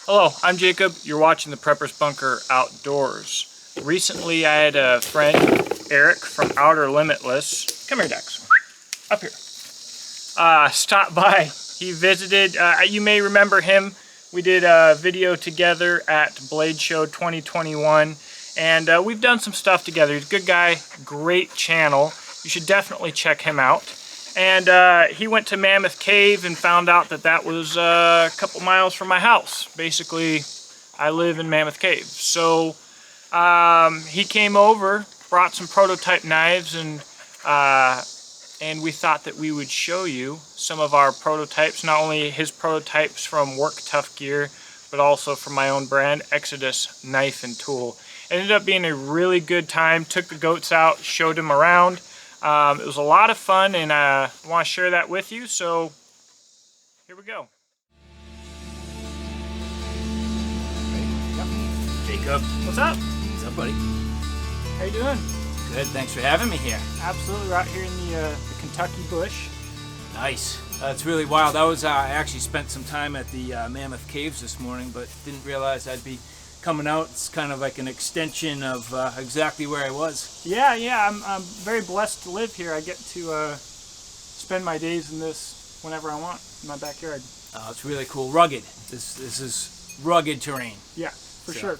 Hello, I'm Jacob. You're watching the Prepper's Bunker Outdoors. Recently, I had a friend, Eric from Outer Limitless. Come here, Dex. Up here. Stop by. He visited. You may remember him. We did a video together at Blade Show 2021, and we've done some stuff together. He's a good guy, great channel. You should definitely check him out. And he went to Mammoth Cave and found out that that was a couple miles from my house. Basically, I live in Mammoth Cave. So he came over, brought some prototype knives, and we thought that we would show you some of our prototypes, not only his prototypes from Work Tuff Gear, but also from my own brand, Exodus Knife and Tool. It ended up being a really good time. Took the goats out, showed them around. It was a lot of fun, and I want to share that with you, so here we go. Yep. Jacob. What's up? What's up, buddy? How you doing? Good, thanks for having me here. Absolutely, right here in the Kentucky bush. Nice. It's really wild. I actually spent some time at the Mammoth Caves this morning, but didn't realize I'd be coming out. It's kind of like an extension of exactly where I was. Yeah, I'm very blessed to live here. I get to spend my days in this whenever I want in my backyard. It's really cool. Rugged. This is rugged terrain. Yeah, for sure.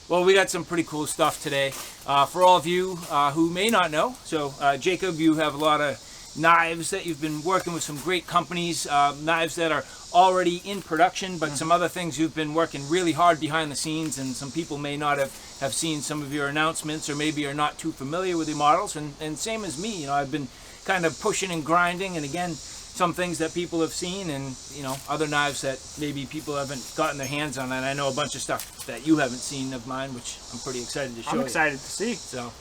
Well, we got some pretty cool stuff today. For all of you who may not know, so Jacob, you have a lot of knives that you've been working with some great companies, knives that are already in production, but some other things you've been working really hard behind the scenes, and some people may not have seen some of your announcements, or maybe are not too familiar with your models, and same as me, you know, I've been kind of pushing and grinding, and again, some things that people have seen, and you know, other knives that maybe people haven't gotten their hands on, and I know a bunch of stuff that you haven't seen of mine, which I'm pretty excited to show you. I'm excited to see. So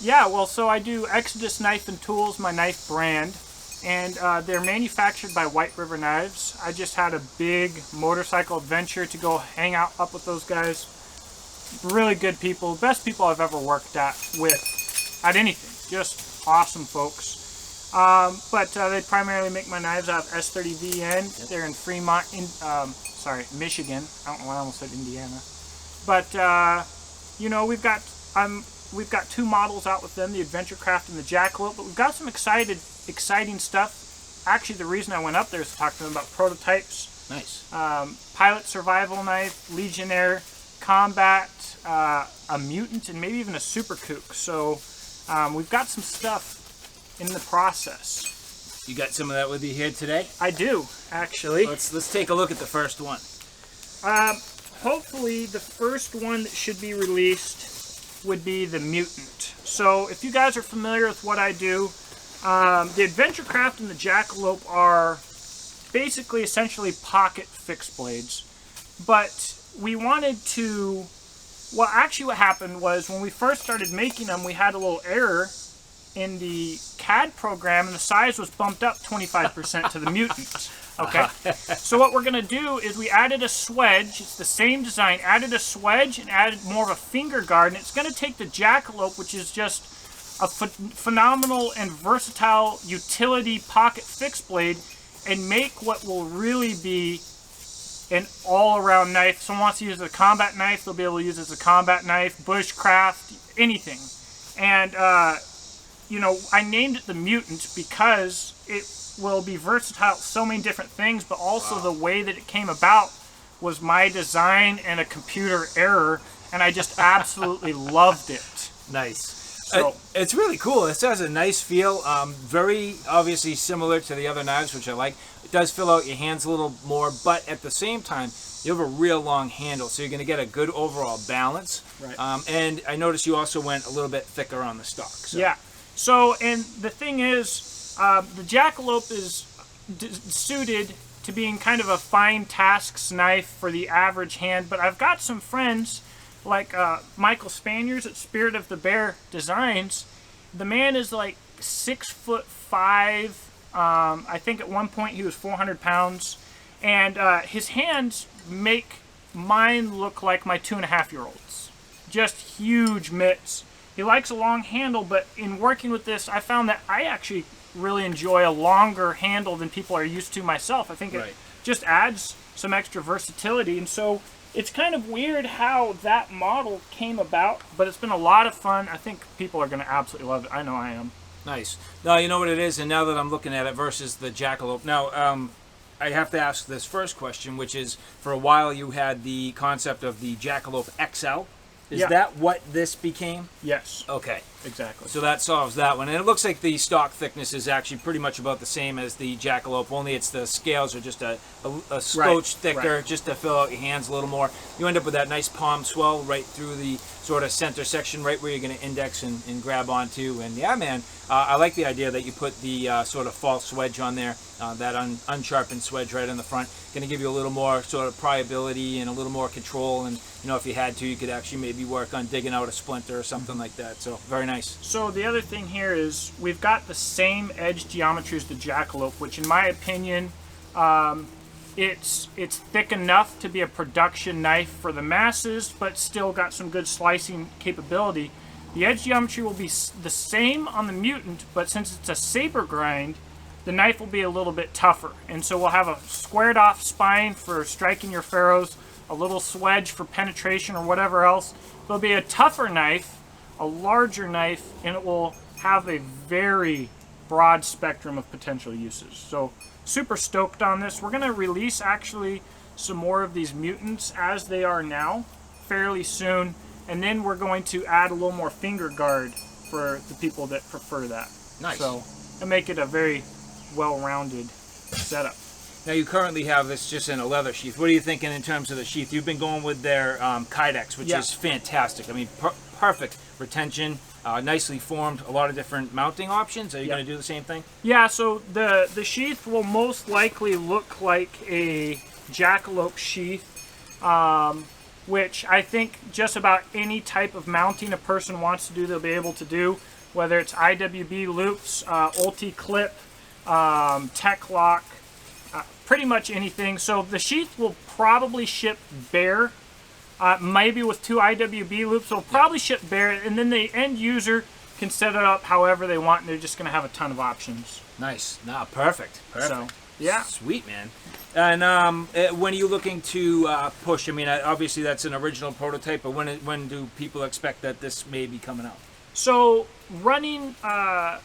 yeah, well, so I do Exodus Knife and Tools, my knife brand, and they're manufactured by White River Knives. I just had a big motorcycle adventure to go hang out up with those guys. Really good people, best people I've ever worked at anything. Just awesome folks. But they primarily make my knives out of S30VN. Yep. They're in Fremont, Michigan. I don't know why I almost said Indiana. But you know, we've got two models out with them, the Adventurecraft and the Jackalope, but we've got some exciting stuff. Actually, the reason I went up there is to talk to them about prototypes. nice. Pilot survival knife, Legionnaire, combat, a Mutant, and maybe even a Super Kook. So we've got some stuff in the process. You got some of that with you here today? I do, actually. Let's take a look at the first one. Hopefully, the first one that should be released would be the Mutant. So if you guys are familiar with what I do, the Adventurecraft and the Jackalope are basically essentially pocket fixed blades. But we wanted to, well, actually what happened was when we first started making them, we had a little error in the CAD program, and the size was bumped up 25% to the Mutant. Okay, so what we're going to do is we added a swedge. It's the same design, added a swedge and added more of a finger guard, and it's going to take the Jackalope, which is just a phenomenal and versatile utility pocket fixed blade, and make what will really be an all-around knife. If someone wants to use it as a combat knife, they'll be able to use it as a combat knife, bushcraft, anything. And you know, I named it the Mutant because it will be versatile at so many different things, but also the way that it came about was my design and a computer error, and I just absolutely loved it. Nice. So, it's really cool. It has a nice feel. Very obviously similar to the other knives, which I like. It does fill out your hands a little more, but at the same time, you have a real long handle, so you're going to get a good overall balance. Right. And I noticed you also went a little bit thicker on the stock. So. Yeah. So, and the thing is, the Jackalope is suited to being kind of a fine tasks knife for the average hand, but I've got some friends like Michael Spaniers at Spirit of the Bear Designs. The man is like 6'5". I think at one point he was 400 pounds, and his hands make mine look like my 2.5-year-olds. Just huge mitts. He likes a long handle, but in working with this, I found that I actually really enjoy a longer handle than people are used to myself. I think it just adds some extra versatility. And so it's kind of weird how that model came about, but it's been a lot of fun. I think people are going to absolutely love it. I know I am. Nice. Now, you know what it is, and now that I'm looking at it versus the Jackalope. Now, I have to ask this first question, which is, for a while you had the concept of the Jackalope XL. Is that what this became? Yes. Okay. Exactly. So that solves that one. And it looks like the stock thickness is actually pretty much about the same as the Jackalope, only it's the scales are just a scotch thicker, just to fill out your hands a little more. You end up with that nice palm swell right through the sort of center section, right where you're going to index and grab onto. And yeah, man, I like the idea that you put the sort of false swedge on there, that unsharpened swedge right in the front. Going to give you a little more sort of pryability and a little more control. And, you know, if you had to, you could actually maybe work on digging out a splinter or something like that. So very nice. So the other thing here is we've got the same edge geometry as the Jackalope, which in my opinion, it's thick enough to be a production knife for the masses, but still got some good slicing capability. The edge geometry will be the same on the Mutant, but since it's a saber grind, the knife will be a little bit tougher. And so we'll have a squared off spine for striking your ferrules, a little swedge for penetration or whatever else. It'll be a tougher knife, a larger knife, and it will have a very broad spectrum of potential uses. So super stoked on this. We're going to release actually some more of these Mutants as they are now fairly soon, and then we're going to add a little more finger guard for the people that prefer that. Nice. So and make it a very well-rounded setup. Now you currently have this just in a leather sheath. What are you thinking in terms of the sheath? You've been going with their Kydex, which is fantastic. I mean, perfect retention, nicely formed, a lot of different mounting options. Are you going to do the same thing? Yeah, so the sheath will most likely look like a Jackalope sheath, which I think just about any type of mounting a person wants to do, they'll be able to do, whether it's IWB loops, Ulti clip, tech lock, pretty much anything. So the sheath will probably ship bare, maybe with 2 IWB loops. It'll probably ship bare, and then the end user can set it up however they want, and they're just going to have a ton of options. Nice. Nah, perfect. So, yeah. Sweet, man. And when are you looking to push? I mean, obviously that's an original prototype, but when do people expect that this may be coming out? So running, we're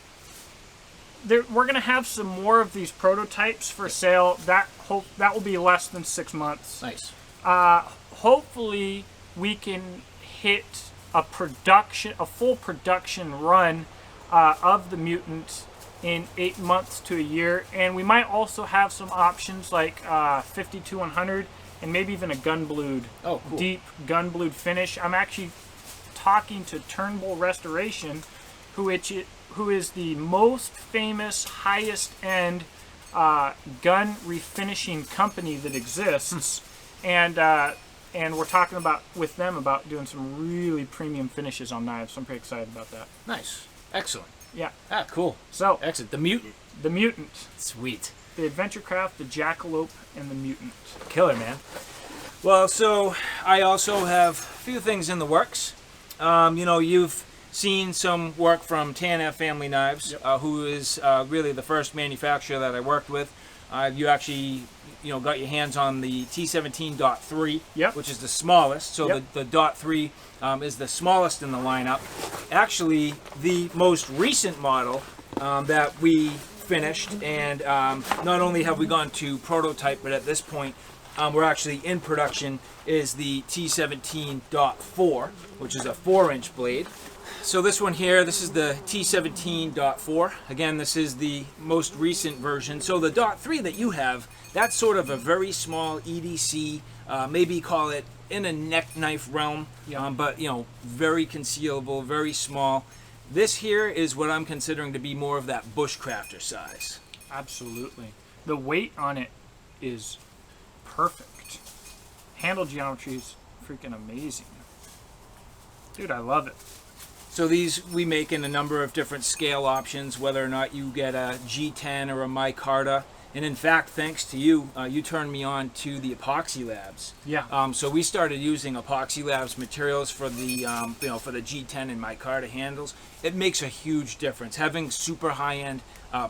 going to have some more of these prototypes for sale. That will be less than 6 months. Nice. Hopefully we can hit a full production run of the Mutant in 8 months to a year, and we might also have some options like 50-100 and maybe even a gun-blued, deep gun-blued finish. I'm actually talking to Turnbull Restoration, who is the most famous, highest-end gun refinishing company that exists, and we're talking with them about doing some really premium finishes on knives. So I'm pretty excited about that. Nice, excellent. Yeah. Ah, cool. So excellent. The Mutant. The Mutant. Sweet. The Adventurecraft, the Jackalope, and the Mutant. Killer, man. Well, so I also have a few things in the works. You know, you've seen some work from TNF Family Knives, who is really the first manufacturer that I worked with. You actually, got your hands on the T17.3, which is the smallest. So the .3 is the smallest in the lineup. Actually, the most recent model that we finished, and not only have we gone to prototype, but at this point, we're actually in production, is the T17.4, which is a 4-inch blade. So this one here, this is the T17.4. Again, this is the most recent version. So the .3 that you have, that's sort of a very small EDC, maybe call it in a neck knife realm, but very concealable, very small. This here is what I'm considering to be more of that bushcrafter size. Absolutely. The weight on it is perfect. Handle geometry is freaking amazing. Dude, I love it. So these we make in a number of different scale options, whether or not you get a G10 or a micarta. And in fact, thanks to you, you turned me on to the Epoxy Labs. Yeah. So we started using Epoxy Labs materials for the for the G10 and micarta handles. It makes a huge difference. Having super high-end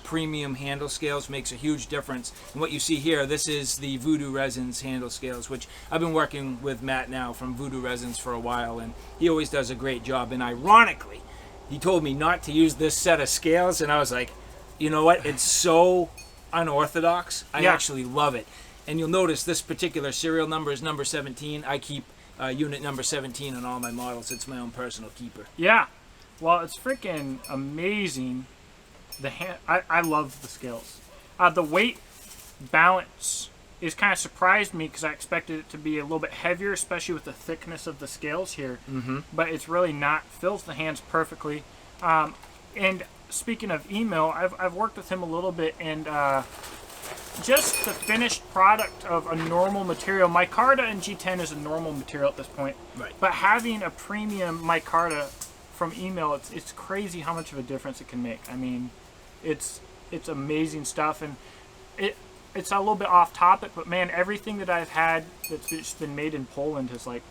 premium handle scales makes a huge difference. And what you see here, this is the Voodoo Resins handle scales, which I've been working with Matt now from Voodoo Resins for a while, and he always does a great job. And ironically, he told me not to use this set of scales, and I was like, you know what? It's so unorthodox. I actually love it. And you'll notice this particular serial number is number 17. I keep unit number 17 on all my models. It's my own personal keeper. Yeah. Well, it's freaking amazing. I love the scales. The weight balance is kind of surprised me because I expected it to be a little bit heavier, especially with the thickness of the scales here. Mm-hmm. But it's really not. Fills the hands perfectly. And speaking of email, I've worked with him a little bit, and just the finished product of a normal material. Micarta and G10 is a normal material at this point. Right. But having a premium micarta from email, it's crazy how much of a difference it can make. I mean, it's amazing stuff, and it's a little bit off topic, but man, everything that I've had that's just been made in Poland has like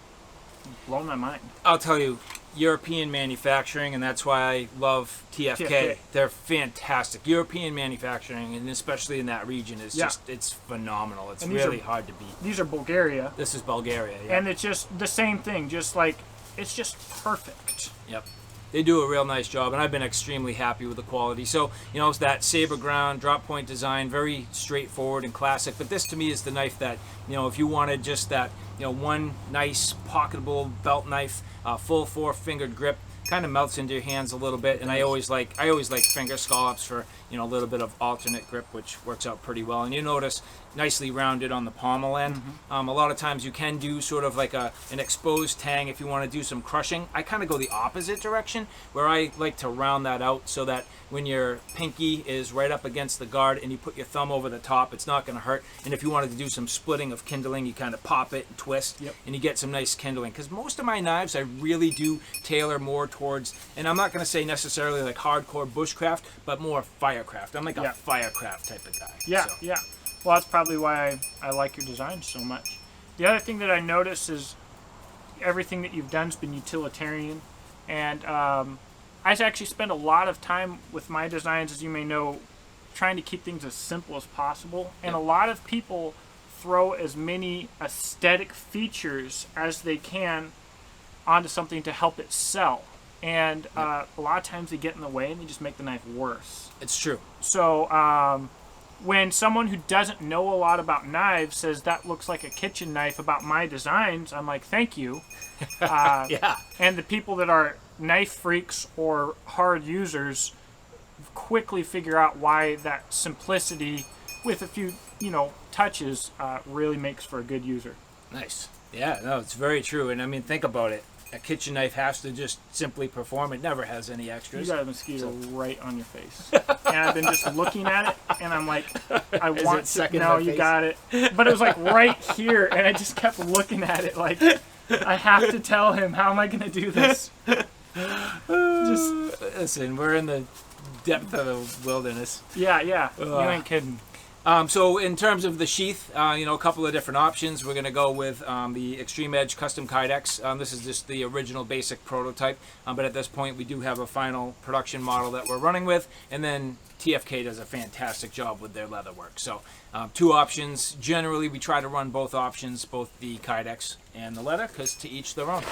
blown my mind. I'll tell you, European manufacturing, and that's why I love TFK. They're fantastic. European manufacturing, and especially in that region, is just, it's phenomenal. It's really hard to beat. These are Bulgaria. This is Bulgaria, yeah. And it's just the same thing, just like, it's just perfect. Yep. They do a real nice job, and I've been extremely happy with the quality. So, it's that saber ground, drop point design, very straightforward and classic. But this, to me, is the knife that, if you wanted just that, one nice pocketable belt knife, full 4-fingered grip, kind of melts into your hands a little bit. And I always like finger scallops for, a little bit of alternate grip, which works out pretty well. And you notice nicely rounded on the pommel end. Mm-hmm. A lot of times you can do sort of like an exposed tang if you want to do some crushing. I kind of go the opposite direction, where I like to round that out so that when your pinky is right up against the guard and you put your thumb over the top, it's not going to hurt. And if you wanted to do some splitting of kindling, you kind of pop it and twist, and you get some nice kindling. Because most of my knives, I really do tailor more towards, and I'm not going to say necessarily like hardcore bushcraft, but more firecraft. I'm like a firecraft type of guy. Yeah, so. yeah. Well, that's probably why I like your design so much. The other thing that I notice is everything that you've done has been utilitarian. And I actually spend a lot of time with my designs, as you may know, trying to keep things as simple as possible. And a lot of people throw as many aesthetic features as they can onto something to help it sell. And a lot of times they get in the way and they just make the knife worse. It's true. So when someone who doesn't know a lot about knives says that looks like a kitchen knife about my designs, I'm like, thank you. And the people that are knife freaks or hard users quickly figure out why that simplicity with a few, touches really makes for a good user. Nice. Yeah, no, it's very true. And I mean, think about it. A kitchen knife has to just simply perform. It never has any extras. You got a mosquito right on your face. And I've been just looking at it, and I'm like, I want to. No, you got it. But it was like right here, and I just kept looking at it like, I have to tell him. How am I going to do this? Just listen, we're in the depth of the wilderness. Yeah. You ain't kidding. So in terms of the sheath, a couple of different options. We're going to go with the Extreme Edge Custom Kydex. This is just the original basic prototype, but at this point we do have a final production model that we're running with, and then TFK does a fantastic job with their leather work. So 2 options. Generally we try to run both options, both the Kydex and the leather, because to each their own.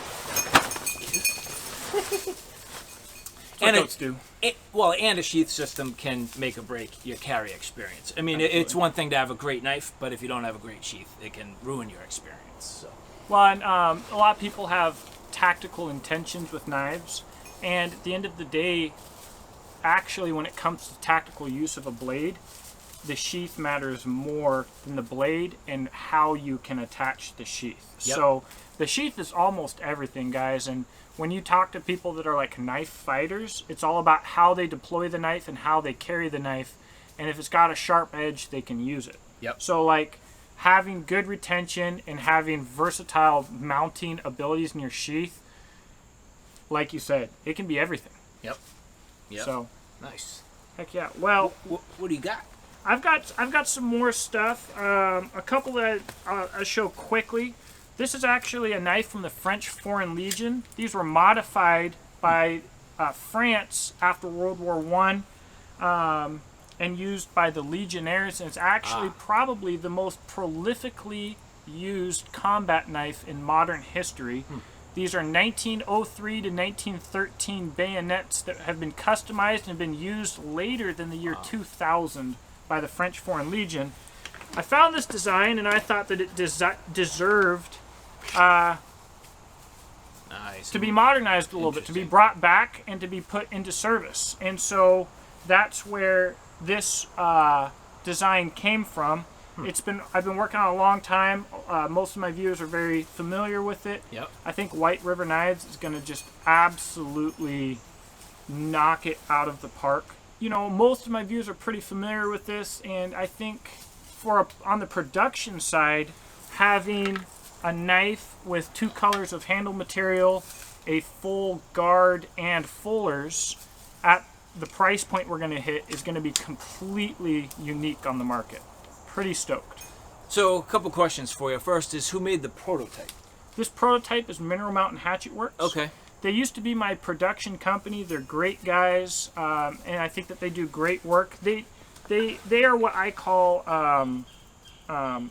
And and a sheath system can make or break your carry experience. I mean, it's one thing to have a great knife, but if you don't have a great sheath, it can ruin your experience. So. Well, and a lot of people have tactical intentions with knives, and at the end of the day, actually, when it comes to tactical use of a blade, the sheath matters more than the blade and how you can attach the sheath. Yep. So the sheath is almost everything, guys, and when you talk to people that are like knife fighters, it's all about how they deploy the knife and how they carry the knife. And if it's got a sharp edge, they can use it. Yep. So like having good retention and having versatile mounting abilities in your sheath, like you said, it can be everything. Yep. So nice. heck yeah. Well, what do you got? I've got some more stuff. A couple that I'll show quickly. This is actually a knife from the French Foreign Legion. These were modified by France after World War One and used by the Legionnaires. And it's actually probably the most prolifically used combat knife in modern history. These are 1903 to 1913 bayonets that have been customized and been used later than the year 2000 by the French Foreign Legion. I found this design and I thought that it deserved to be modernized a little bit, to be brought back and to be put into service. And so that's where this design came from. I've been working on it a long time. Most of my viewers are very familiar with it. Yep. I think White River Knives is going to just absolutely knock it out of the park. You know, most of my viewers are pretty familiar with this, and I think on the production side, having a knife with 2 colors of handle material, a full guard, and fullers at the price point we're going to hit is going to be completely unique on the market. Pretty stoked. So, a couple questions for you. First is, who made the prototype? This prototype is Mineral Mountain Hatchet Works. Okay. They used to be my production company. They're great guys, and I think that they do great work. They are what I call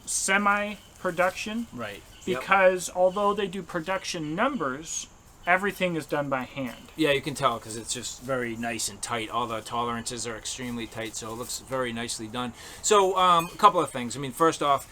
semi-production. Right. Because although they do production numbers, everything is done by hand. Yeah, you can tell because it's just very nice and tight. All the tolerances are extremely tight, so it looks very nicely done. So, a couple of things. I mean, first off,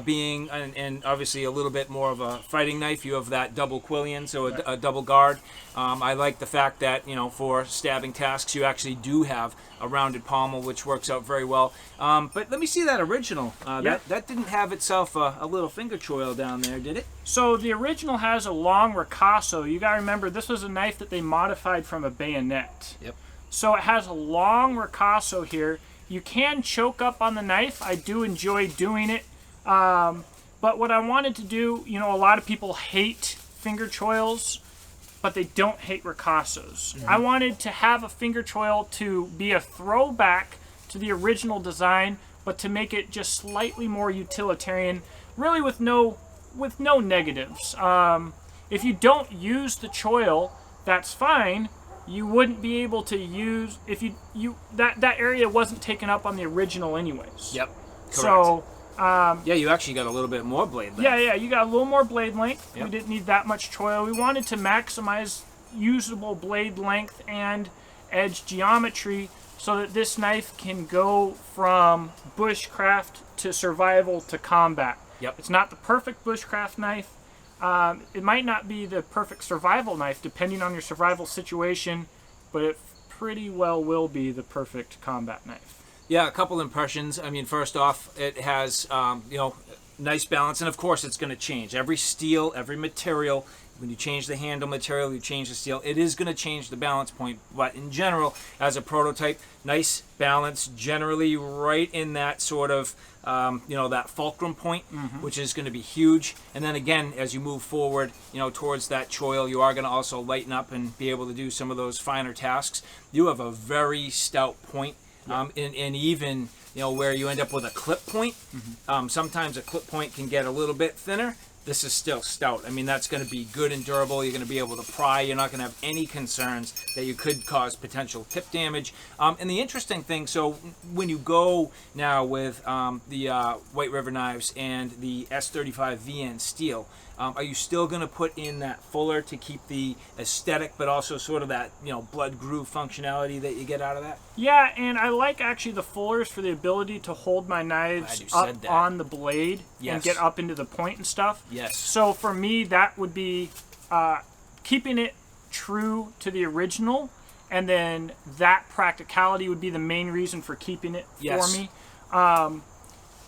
being and obviously a little bit more of a fighting knife, you have that double quillion, so a double guard. I like the fact that, you know, for stabbing tasks, you actually do have a rounded pommel, which works out very well. But let me see that original. That didn't have itself a little finger choil down there, did it? So the original has a long ricasso. You got to remember, this was a knife that they modified from a bayonet. Yep. So it has a long ricasso here. You can choke up on the knife. I do enjoy doing it. But what I wanted to do, you know, a lot of people hate finger choils, but they don't hate ricassos. I wanted to have a finger choil to be a throwback to the original design, but to make it just slightly more utilitarian, really with no negatives. If you don't use the choil, that's fine. You wouldn't be able to use if that area wasn't taken up on the original anyways. Yep. Correct. So yeah, you actually got a little bit more blade length. Yeah, you got a little more blade length. Yep. We didn't need that much choil. We wanted to maximize usable blade length and edge geometry so that this knife can go from bushcraft to survival to combat. Yep. It's not the perfect bushcraft knife. It might not be the perfect survival knife depending on your survival situation, but it pretty well will be the perfect combat knife. Yeah, a couple impressions. I mean, first off, it has, you know, nice balance, and of course it's going to change. Every steel, every material, when you change the handle material, you change the steel, it is going to change the balance point. But in general, as a prototype, nice balance, generally right in that sort of, you know, that fulcrum point, which is going to be huge. And then again, as you move forward, you know, towards that choil, you are going to also lighten up and be able to do some of those finer tasks. You have a very stout point. And even, you know, where you end up with a clip point, sometimes a clip point can get a little bit thinner. This is still stout. I mean, that's going to be good and durable. You're going to be able to pry. You're not going to have any concerns that you could cause potential tip damage. And the interesting thing, so when you go now with the White River knives and the S35 VN steel, are you still going to put in that fuller to keep the aesthetic, but also sort of that, you know, blood groove functionality that you get out of that? Yeah, and I like actually the fullers for the ability to hold my knives up on the blade and get up into the point and stuff. Yes. So for me, that would be keeping it true to the original, and then that practicality would be the main reason for keeping it for me.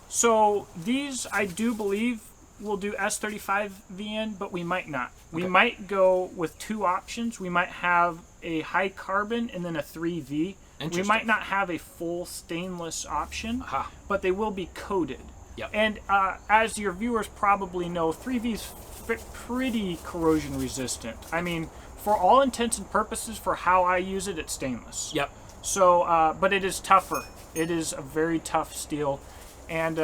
So these, I do believe, will do S35 VN, but we might not. We might go with 2 options. We might have a high carbon and then a 3V. We might not have a full stainless option, but they will be coated. Yep. And as your viewers probably know, 3V is pretty corrosion resistant. I mean, for all intents and purposes, for how I use it, it's stainless. Yep. So, but it is tougher. It is a very tough steel, and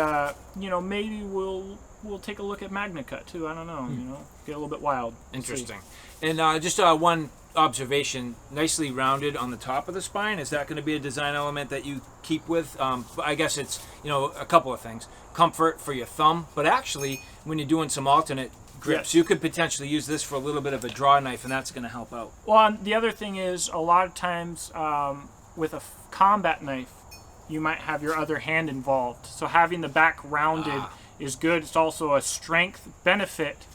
you know, maybe we'll take a look at MagnaCut too. I don't know. You know, get a little bit wild. Interesting. And just one observation: nicely rounded on the top of the spine. Is that going to be a design element that you keep with? I guess it's, you know, a couple of things: comfort for your thumb, but actually, when you're doing some alternate grips, you could potentially use this for a little bit of a draw knife, and that's going to help out. Well, and the other thing is, a lot of times with a combat knife, you might have your other hand involved. So having the back rounded is good. It's also a strength benefit,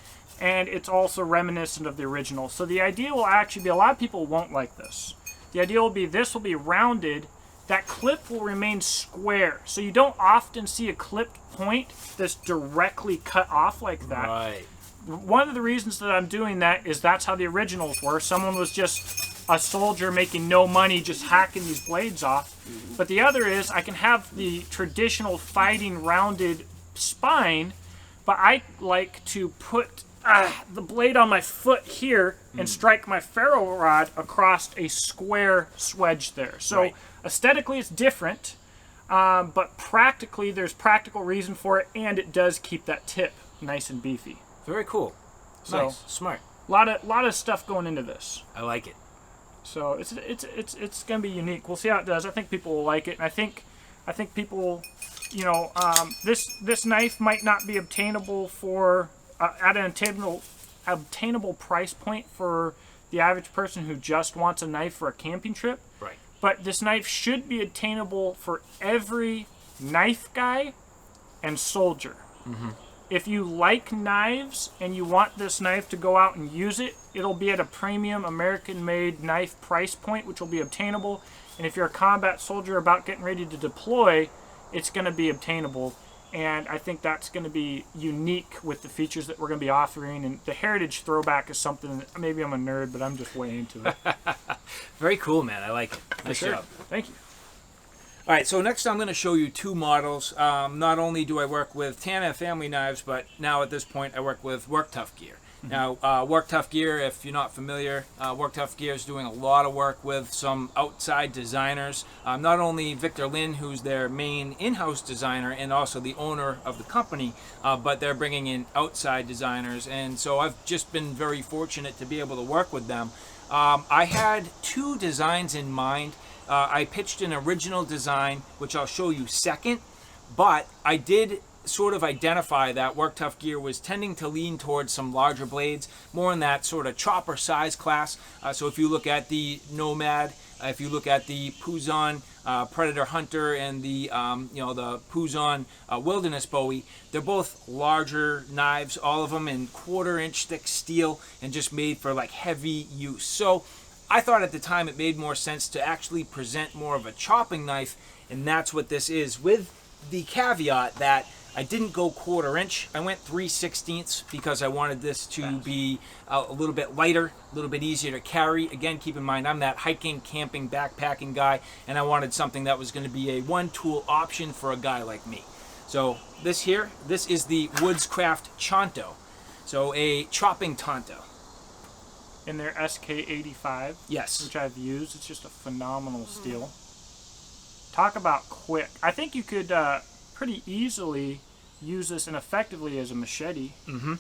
and it's also reminiscent of the original. So the idea will actually be, a lot of people won't like this. The idea will be, this will be rounded, that clip will remain square. So you don't often see a clipped point that's directly cut off like that. Right. One of the reasons that I'm doing that is that's how the originals were. Someone was just a soldier making no money just hacking these blades off. But the other is, I can have the traditional fighting rounded spine, but I like to put the blade on my foot here and strike my ferro rod across a square swedge there. So aesthetically it's different, but practically there's practical reason for it, and it does keep that tip nice and beefy. Very cool. So, nice. Smart. lot of stuff going into this. I like it. So it's gonna be unique. We'll see how it does. I think people will like it, and I think people, you know, this knife might not be obtainable for at an obtainable price point for the average person who just wants a knife for a camping trip. Right. But this knife should be attainable for every knife guy and soldier. Mm-hmm. If you like knives and you want this knife to go out and use it, it'll be at a premium American-made knife price point, which will be obtainable. And if you're a combat soldier about getting ready to deploy, it's going to be obtainable. And I think that's going to be unique with the features that we're going to be offering. And the heritage throwback is something that, maybe I'm a nerd, but I'm just way into it. Very cool, man. I like it. Nice job. Thank you. All right, so next I'm going to show you two models. Not only do I work with Tana family knives, but now at this point I work with Work Tuff gear. Now, Work Tuff gear, if you're not familiar, Work Tuff gear is doing a lot of work with some outside designers. Not only Victor Lin, who's their main in-house designer and also the owner of the company, but they're bringing in outside designers. And so I've just been very fortunate to be able to work with them. I had two designs in mind. I pitched an original design, which I'll show you second, but I did sort of identify that Work Tuff gear was tending to lean towards some larger blades, more in that sort of chopper size class. So if you look at the Nomad, if you look at the Puzon Predator Hunter and the the Puzon Wilderness Bowie, they're both larger knives, all of them in 1/4 inch thick steel and just made for like heavy use. So I thought at the time it made more sense to actually present more of a chopping knife, and that's what this is, with the caveat that I didn't go 1/4 inch. I went 3/16 because I wanted this to be a little bit lighter, a little bit easier to carry. Again, keep in mind, I'm that hiking, camping, backpacking guy, and I wanted something that was going to be a one-tool option for a guy like me. So this is the Woodscraft Tonto. So a chopping Tonto. In their XK&T, Yes. which I've used. It's just a phenomenal steel. Talk about quick. I think you could pretty easily use this and effectively as a machete. Mm-hmm.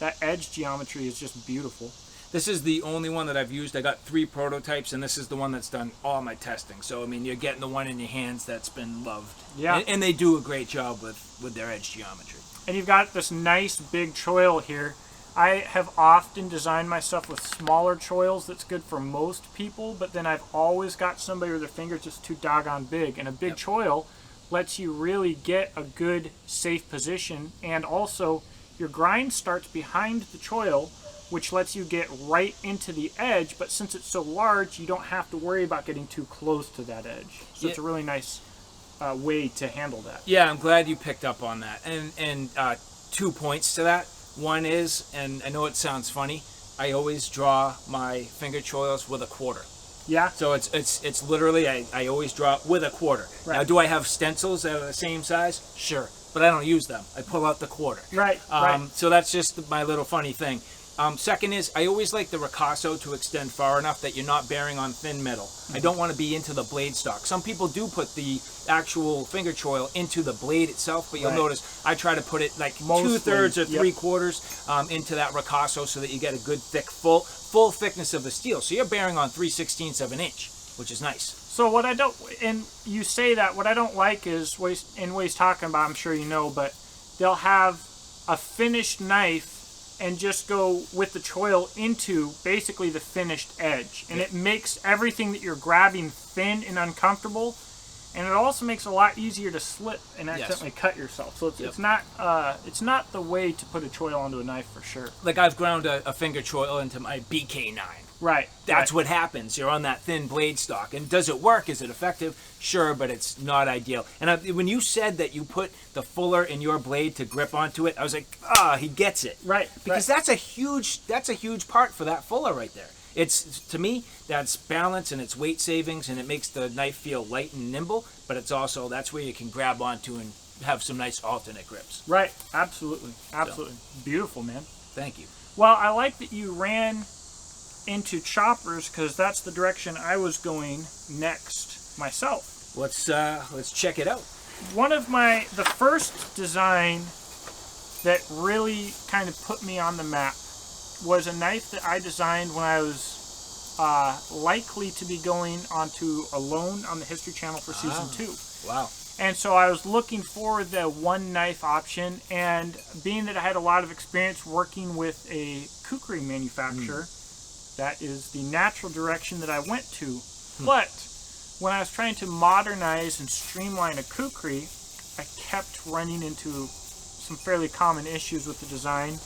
That edge geometry is just beautiful. This is the only one that I've used. I got 3 prototypes, and this is the one that's done all my testing. So, I mean, you're getting the one in your hands that's been loved. Yeah. And they do a great job with their edge geometry. And you've got this nice big choil here. I have often designed my stuff with smaller choils. That's good for most people, but then I've always got somebody with their fingers just too doggone big. And a big choil lets you really get a good, safe position. And also, your grind starts behind the choil, which lets you get right into the edge. But since it's so large, you don't have to worry about getting too close to that edge. So it's a really nice way to handle that. Yeah, I'm glad you picked up on that. And 2 points to that. One is, and I know it sounds funny, I always draw my finger choils with a 1/4. Yeah. So it's literally, I always draw with a 1/4. Right. Now, do I have stencils that are the same size? Sure. But I don't use them. I pull out the 1/4. Right, right. So that's just my little funny thing. Second is, I always like the ricasso to extend far enough that you're not bearing on thin metal. I don't want to be into the blade stock. Some people do put the actual finger choil into the blade itself, but you'll notice I try to put it like mostly, 2/3 or 3/4 into that ricasso so that you get a good thick, full thickness of the steel. So you're bearing on 3/16 of an inch, which is nice. So what I don't, and you say that, what I don't like is, what he's talking about, I'm sure you know, but they'll have a finished knife and just go with the choil into basically the finished edge. And it makes everything that you're grabbing thin and uncomfortable. And it also makes it a lot easier to slip and accidentally cut yourself. So it's not the way to put a choil onto a knife for sure. Like I've ground a finger choil into my BK9. Right. That's what happens. You're on that thin blade stock. And does it work? Is it effective? Sure, but it's not ideal. And when you said that you put the fuller in your blade to grip onto it, I was like, he gets it. Right. Because that's a huge part for that fuller right there. It's, to me, that's balance and it's weight savings, and it makes the knife feel light and nimble, but it's also, that's where you can grab onto and have some nice alternate grips. Right. Absolutely. Absolutely. So. Beautiful, man. Thank you. Well, I like that you ran into choppers, because that's the direction I was going next myself. Let's check it out. One of the first design that really kind of put me on the map was a knife that I designed when I was likely to be going onto Alone on the History Channel for season 2. Wow. And so I was looking for the one knife option, and being that I had a lot of experience working with a kukri manufacturer, that is the natural direction that I went to. But when I was trying to modernize and streamline a kukri, I kept running into some fairly common issues with the design.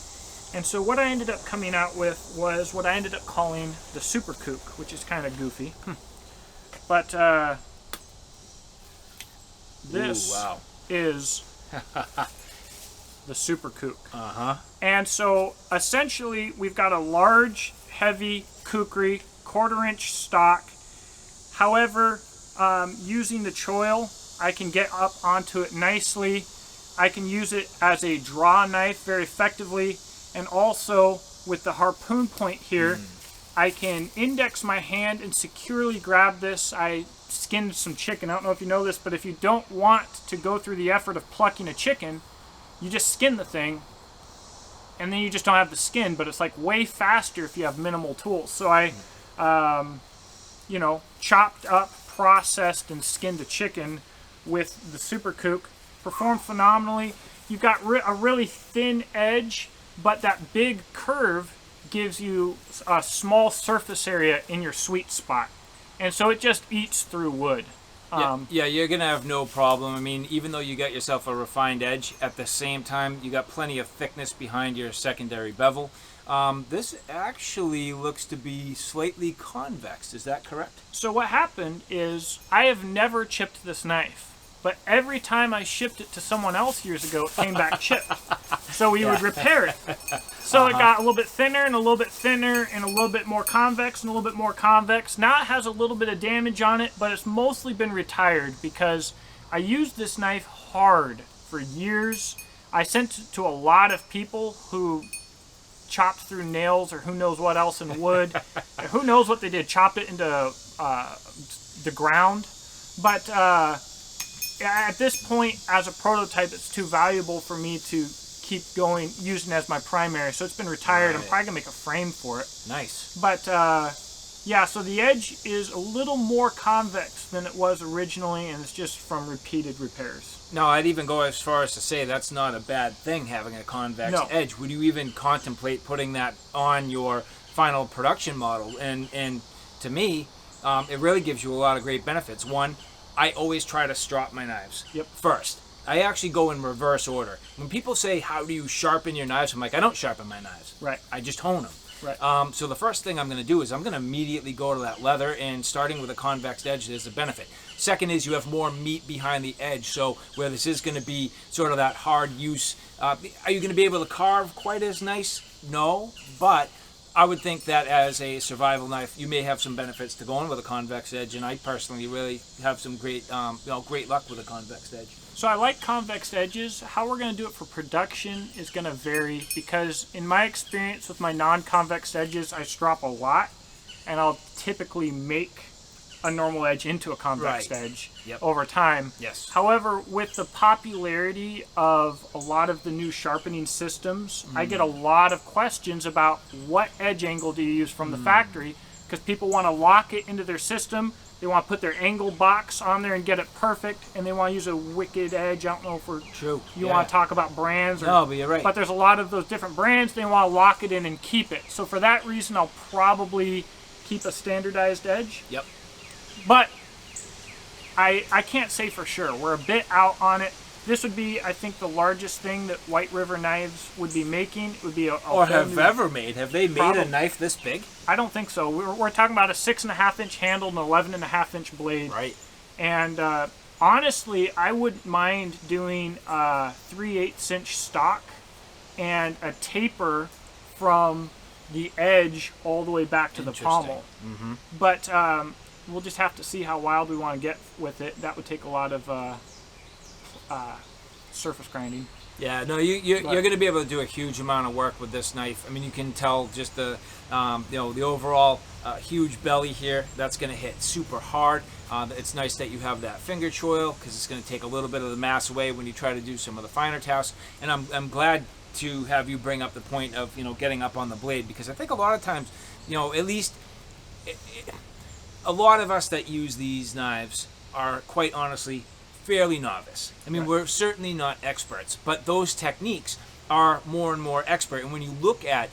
And so what I ended up coming out with was what I ended up calling the Super Kook, which is kind of goofy. But this is the Super Kook. And so essentially we've got a large, heavy kukri, 1/4 inch stock. However, using the choil, I can get up onto it nicely. I can use it as a draw knife very effectively, and also with the harpoon point here, I can index my hand and securely grab this. I skinned some chicken. I don't know if you know this, but if you don't want to go through the effort of plucking a chicken, you just skin the thing, and then you just don't have the skin, but it's like way faster if you have minimal tools. So I, chopped up, processed, and skinned a chicken with the Super Kook. Performed phenomenally. You've got a really thin edge, but that big curve gives you a small surface area in your sweet spot. And so it just eats through wood. Yeah, you're going to have no problem. I mean, even though you got yourself a refined edge, at the same time, you got plenty of thickness behind your secondary bevel. This actually looks to be slightly convex. Is that correct? So what happened is I have never chipped this knife. But every time I shipped it to someone else years ago, it came back chipped. So we would repair it. So it got a little bit thinner and a little bit thinner and a little bit more convex and a little bit more convex. Now it has a little bit of damage on it, but it's mostly been retired because I used this knife hard for years. I sent it to a lot of people who chopped through nails or who knows what else in wood. Who knows what they did, chopped it into the ground. But at this point, as a prototype, it's too valuable for me to keep going, using it as my primary. So it's been retired. I'm probably going to make a frame for it. Nice. But, yeah, so the edge is a little more convex than it was originally, and it's just from repeated repairs. No, I'd even go as far as to say that's not a bad thing, having a convex edge. Would you even contemplate putting that on your final production model? And to me, it really gives you a lot of great benefits. One, I always try to strop my knives first. I actually go in reverse order. When people say, how do you sharpen your knives? I'm like, I don't sharpen my knives. Right. I just hone them. Right. So the first thing I'm going to do is I'm going to immediately go to that leather, and starting with a convex edge, there's a benefit. Second is you have more meat behind the edge, so where this is going to be sort of that hard use, are you going to be able to carve quite as nice? No, but I would think that as a survival knife, you may have some benefits to going with a convex edge, and I personally really have some great luck with a convex edge. So I like convex edges. How we're going to do it for production is going to vary because in my experience with my non-convex edges, I strop a lot and I'll typically make a normal edge into a convex edge over time. Yes. However, with the popularity of a lot of the new sharpening systems, I get a lot of questions about what edge angle do you use from the factory, because people want to lock it into their system. They want to put their angle box on there and get it perfect, and they want to use a wicked edge. I don't know if you want to talk about brands. No, but you're right. But there's a lot of those different brands. They want to lock it in and keep it. So for that reason, I'll probably keep a standardized edge. Yep. But I can't say for sure. We're a bit out on it. This would be, I think, the largest thing that White River Knives would be making. It would be or have ever made. Have they made a knife this big? I don't think so. We're talking about a 6.5-inch handle and an 11.5-inch blade. Right. And honestly, I wouldn't mind doing a 3/8-inch stock and a taper from the edge all the way back to the pommel. Mm-hmm. But we'll just have to see how wild we want to get with it. That would take a lot of surface grinding. Yeah, no, you're going to be able to do a huge amount of work with this knife. I mean, you can tell just the the overall huge belly here. That's going to hit super hard. It's nice that you have that finger choil because it's going to take a little bit of the mass away when you try to do some of the finer tasks. And I'm glad to have you bring up the point of getting up on the blade, because I think a lot of times at least a lot of us that use these knives are quite honestly fairly novice. I mean, we're certainly not experts, but those techniques are more and more expert. And when you look at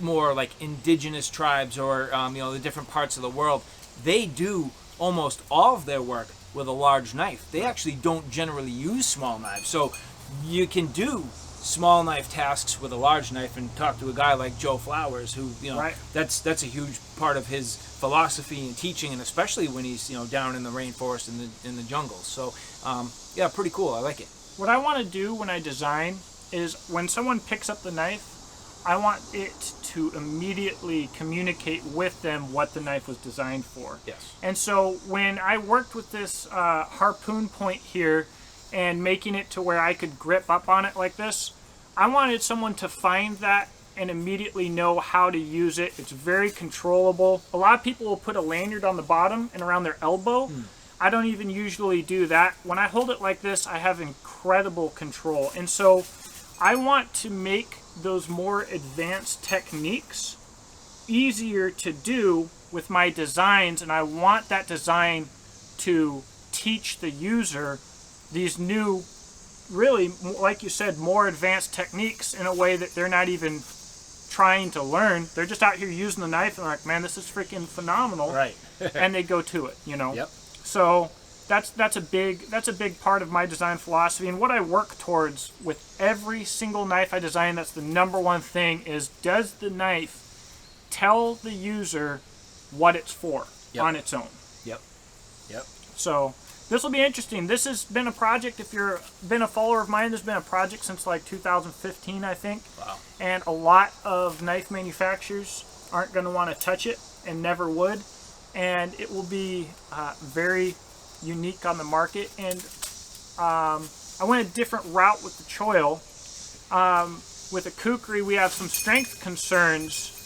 more like indigenous tribes or the different parts of the world, they do almost all of their work with a large knife. They actually don't generally use small knives. So you can do small knife tasks with a large knife and talk to a guy like Joe Flowers, who that's a huge part of his philosophy and teaching, and especially when he's down in the rainforest and in the jungles. So yeah, pretty cool. I like it. What I want to do when I design is when someone picks up the knife, I want it to immediately communicate with them what the knife was designed for. Yes. And so when I worked with this harpoon point here and making it to where I could grip up on it like this, I wanted someone to find that and immediately know how to use it. It's very controllable. A lot of people will put a lanyard on the bottom and around their elbow. I don't even usually do that. When I hold it like this, I have incredible control. And so I want to make those more advanced techniques easier to do with my designs, and I want that design to teach the user these new, really, like you said, more advanced techniques in a way that they're not even trying to learn. They're just out here using the knife and they're like, man, this is freaking phenomenal. Right. And they go to it, Yep. So that's a big part of my design philosophy, and what I work towards with every single knife I design. That's the number one thing: is does the knife tell the user what it's for on its own? Yep. So this will be interesting. This has been a project, if you've been a follower of mine, this has been a project since like 2015, I think. Wow. And a lot of knife manufacturers aren't going to want to touch it and never would. And it will be very unique on the market. And I went a different route with the choil. With the kukri, we have some strength concerns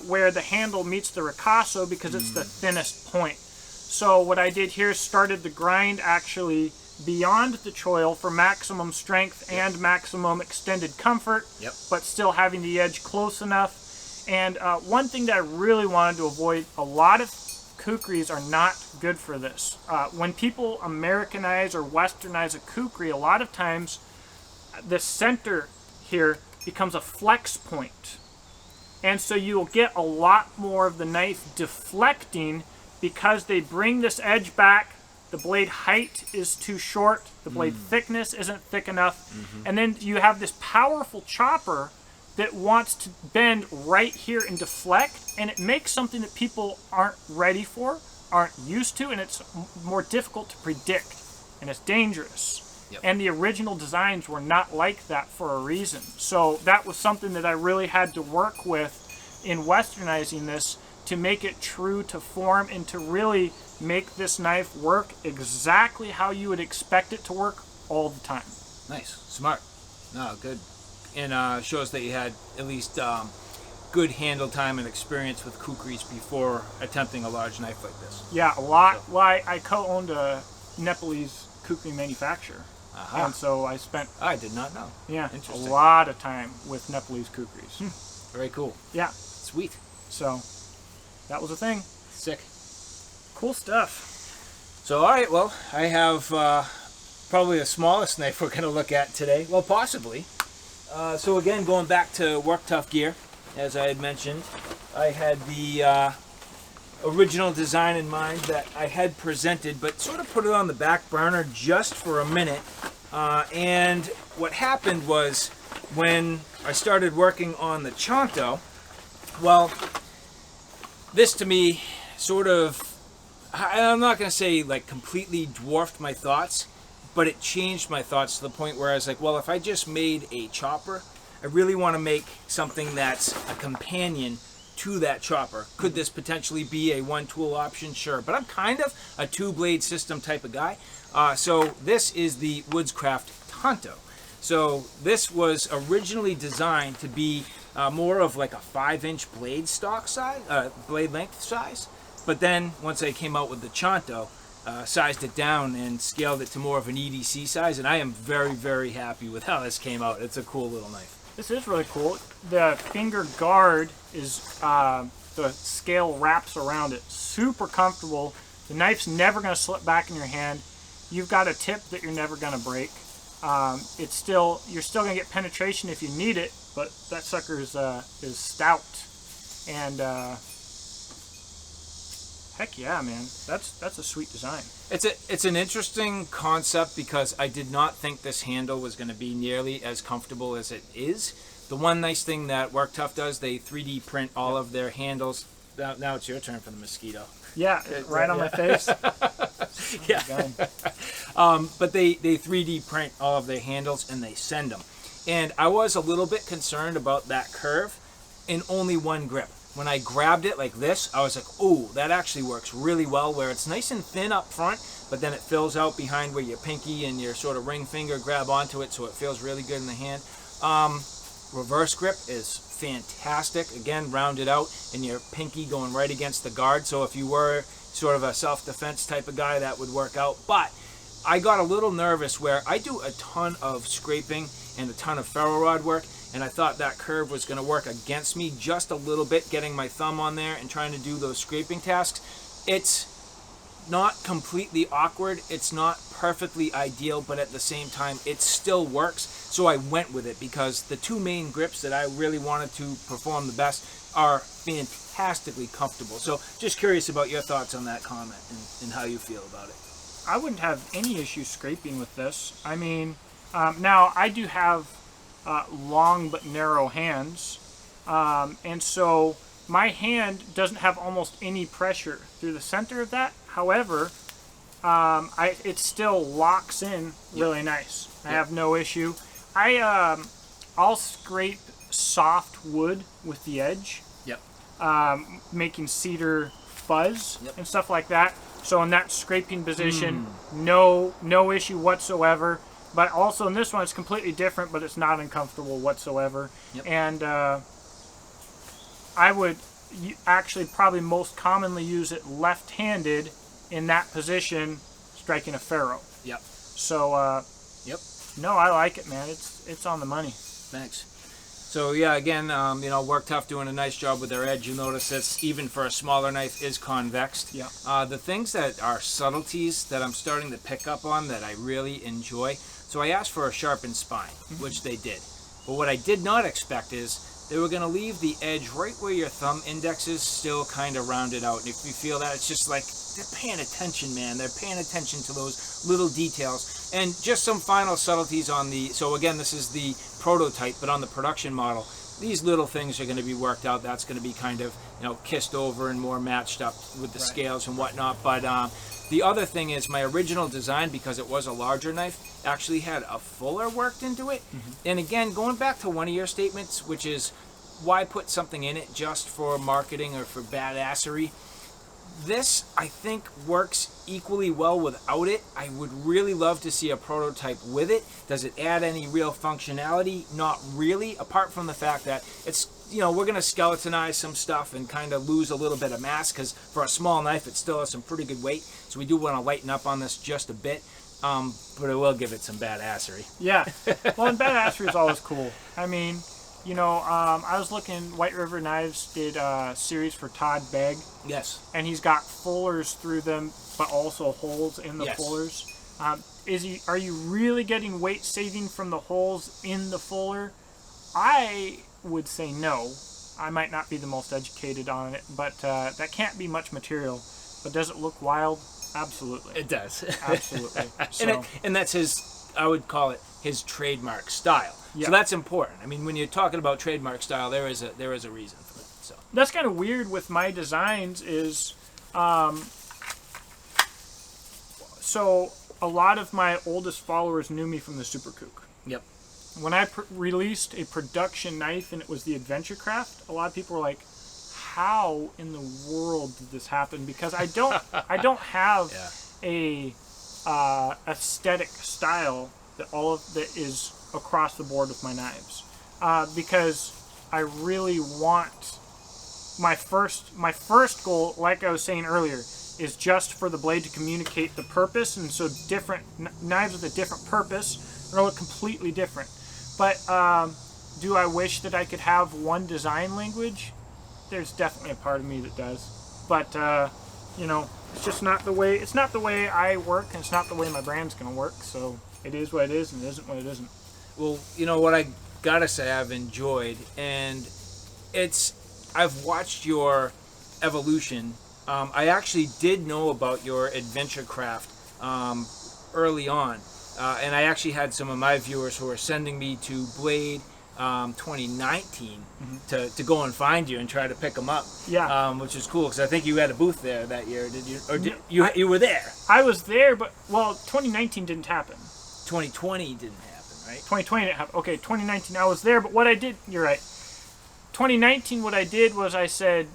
where the handle meets the ricasso because it's the thinnest point. So what I did here is started the grind actually beyond the choil for maximum strength and maximum extended comfort, but still having the edge close enough. And one thing that I really wanted to avoid, a lot of kukris are not good for this. When people Americanize or Westernize a kukri, a lot of times the center here becomes a flex point. And so you'll get a lot more of the knife deflecting because they bring this edge back. The blade height is too short, the blade thickness isn't thick enough, and then you have this powerful chopper that wants to bend right here and deflect, and it makes something that people aren't ready for, aren't used to, and it's more difficult to predict, and it's dangerous. And the original designs were not like that for a reason. So that was something that I really had to work with in westernizing this, to make it true to form and to really make this knife work exactly how you would expect it to work all the time. Nice, smart. No, good. And shows that you had at least good handle time and experience with kukris before attempting a large knife like this. Yeah, a lot. So. Well, I co-owned a Nepalese kukri manufacturer. Aha. And so I spent... I did not know. Yeah, a lot of time with Nepalese kukris. Very cool. Yeah. Sweet. So, that was a thing. Sick. Cool stuff. So, all right, well, I have probably the smallest knife we're going to look at today. Well, possibly. So, again, going back to Work Tuff gear, as I had mentioned, I had the original design in mind that I had presented, but sort of put it on the back burner just for a minute. And what happened was when I started working on the Tonto, well, this to me sort of, I'm not going to say like completely dwarfed my thoughts, but it changed my thoughts to the point where I was like, well, if I just made a chopper, I really want to make something that's a companion to that chopper. Could this potentially be a one tool option? Sure, but I'm kind of a two blade system type of guy. So this is the Woodscraft Tonto. So this was originally designed to be more of like a 5-inch blade stock size, blade length size. But then once I came out with the Tonto, sized it down and scaled it to more of an EDC size, and I am very, very happy with how this came out. It's a cool little knife. This is really cool. The finger guard is, the scale wraps around it. Super comfortable. The knife's never going to slip back in your hand. You've got a tip that you're never going to break. You're still going to get penetration if you need it, but that sucker is stout. And heck yeah, man, that's a sweet design. It's an interesting concept because I did not think this handle was going to be nearly as comfortable as it is. The one nice thing that Work Tuff does, they 3D print all of their handles. Now it's your turn for the mosquito. Yeah, right on my face. Yeah. But they 3D print all of their handles and they send them. And I was a little bit concerned about that curve in only one grip. When I grabbed it like this, I was like, oh, that actually works really well, where it's nice and thin up front, but then it fills out behind where your pinky and your sort of ring finger grab onto it, so it feels really good in the hand. Reverse grip is fantastic. Again, rounded out, and your pinky going right against the guard, so if you were sort of a self-defense type of guy, that would work out. But I got a little nervous where I do a ton of scraping and a ton of ferro rod work, and I thought that curve was going to work against me just a little bit, getting my thumb on there and trying to do those scraping tasks. It's not completely awkward, it's not perfectly ideal, but at the same time it still works. So I went with it because the two main grips that I really wanted to perform the best are fantastically comfortable. So just curious about your thoughts on that comment and how you feel about it. I wouldn't have any issue scraping with this. I mean, now I do have long but narrow hands, and so my hand doesn't have almost any pressure through the center of that. However, it still locks in really nice. I have no issue. I'll scrape soft wood with the edge, making cedar fuzz and stuff like that. So in that scraping position, no issue whatsoever. But also in this one, it's completely different, but it's not uncomfortable whatsoever. And I would actually probably most commonly use it left-handed in that position, striking a ferro. So, no, I like it, man. It's on the money. Thanks. So yeah, again, you know, Work Tuff doing a nice job with their edge. You'll notice it's, even for a smaller knife, is convexed. The things that are subtleties that I'm starting to pick up on that I really enjoy. So I asked for a sharpened spine, which they did. But what I did not expect is they were going to leave the edge right where your thumb index is still kind of rounded out. And if you feel that, it's just like they're paying attention, man. They're paying attention to those little details. And just some final subtleties on the, so again, this is the prototype, but on the production model, these little things are going to be worked out. That's going to be kind of, you know, kissed over and more matched up with the scales and whatnot. But the other thing is my original design, because it was a larger knife, actually had a fuller worked into it. And again, going back to one of your statements, which is why put something in it just for marketing or for badassery? this, I think, works equally well without it. I would really love to see a prototype with it. Does it add any real functionality? Not really, apart from the fact that it's, you know, we're going to skeletonize some stuff and kind of lose a little bit of mass, because for a small knife, it still has some pretty good weight. So we do want to lighten up on this just a bit, but it will give it some badassery. Yeah. Well, and badassery is always cool. I mean, you know, I was looking, White River Knives did a series for Todd Begg. Yes. And he's got fullers through them, but also holes in the Yes. fullers. Are you really getting weight saving from the holes in the fuller? I would say no. I might not be the most educated on it, but that can't be much material. But does it look wild? Absolutely. It does. Absolutely. So, and that's his, I would call it his trademark style. Yeah. So that's important. I mean, when you're talking about trademark style, there is a reason for it. So that's kind of weird with my designs is, so a lot of my oldest followers knew me from the Super Kook. Yep. When I released a production knife and it was the Adventure Craft, a lot of people were like, how in the world did this happen? Because I don't have a aesthetic style that is across the board with my knives, because I really want my first goal, like I was saying earlier, is just for the blade to communicate the purpose, and so different knives with a different purpose are look completely different. But do I wish that I could have one design language? There's definitely a part of me that does, but you know, it's just not the way. It's not the way I work, and it's not the way my brand's going to work. So it is what it is, and it isn't what it isn't. Well, you know what I gotta say, I've enjoyed, and I've watched your evolution. I actually did know about your Adventure Craft early on, and I actually had some of my viewers who were sending me to Blade 2019 to go and find you and try to pick them up. Yeah. Which is cool, because I think you had a booth there that year. Did you? Or you were there? I was there, but 2019 didn't happen. 2020 didn't happen, right? 2020 didn't happen. Okay, 2019 I was there, but what I did, you're right. 2019, what I did was I said,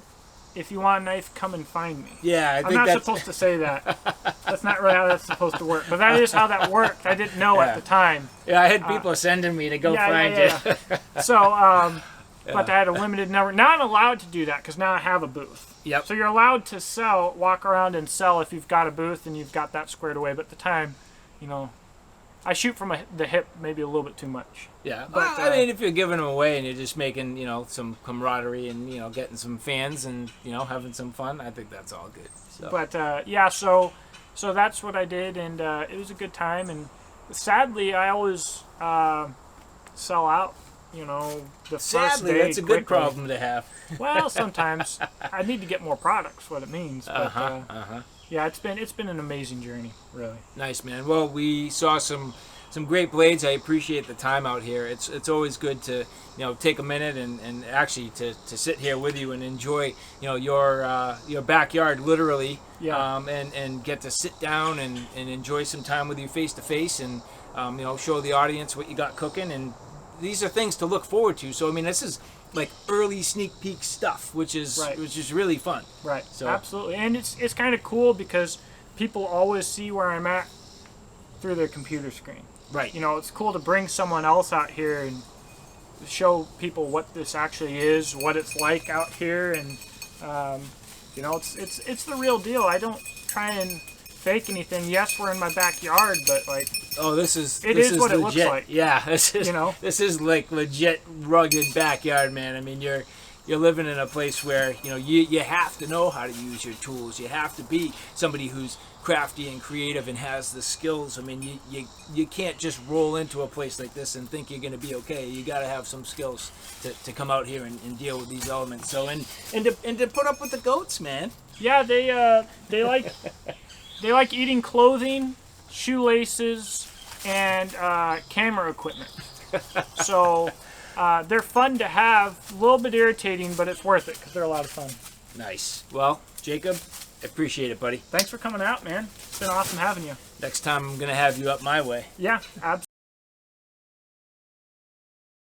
if you want a knife, come and find me. Yeah, I'm not supposed to say that. That's not really how that's supposed to work. But that is how that worked. I didn't know at the time. Yeah, I had people sending me to go find you. So, but I had a limited number. Now I'm allowed to do that because now I have a booth. Yep. So you're allowed to walk around and sell if you've got a booth and you've got that squared away. But at the time, you know, I shoot from the hip maybe a little bit too much. Yeah, but I mean, if you're giving them away and you're just making, you know, some camaraderie and, you know, getting some fans and, you know, having some fun, I think that's all good. So. But yeah, so that's what I did, and it was a good time. And sadly, I always sell out. You know, the first day. That's a good problem to have. Well, sometimes I need to get more products. What it means. But, yeah, it's been an amazing journey, really. Nice, man. Well, we saw some great blades. I appreciate the time out here. It's always good to, you know, take a minute and actually to sit here with you and enjoy, you know, your backyard literally. Yeah. And get to sit down and enjoy some time with you face to face, and you know, show the audience what you got cooking. And these are things to look forward to. So I mean, this is like early sneak peek stuff, which is really fun. Right. So absolutely, and it's kind of cool because people always see where I'm at through their computer screen. Right. You know, it's cool to bring someone else out here and show people what this actually is, what it's like out here, and you know, it's the real deal. I don't try and fake anything. Yes, we're in my backyard, but like, this is what legit. it looks like. Yeah, this is, you know, this is like legit rugged backyard, man. I mean, you're living in a place where, you know, you have to know how to use your tools. You have to be somebody who's crafty and creative and has the skills. I mean, you can't just roll into a place like this and think you're going to be okay. You got to have some skills to come out here and deal with these elements. So and to put up with the goats, man. Yeah, they like eating clothing, shoelaces, and camera equipment. So they're fun to have. A little bit irritating, but it's worth it because they're a lot of fun. Nice. Well, Jacob, I appreciate it, buddy. Thanks for coming out, man. It's been awesome having you. Next time I'm going to have you up my way. Yeah, absolutely.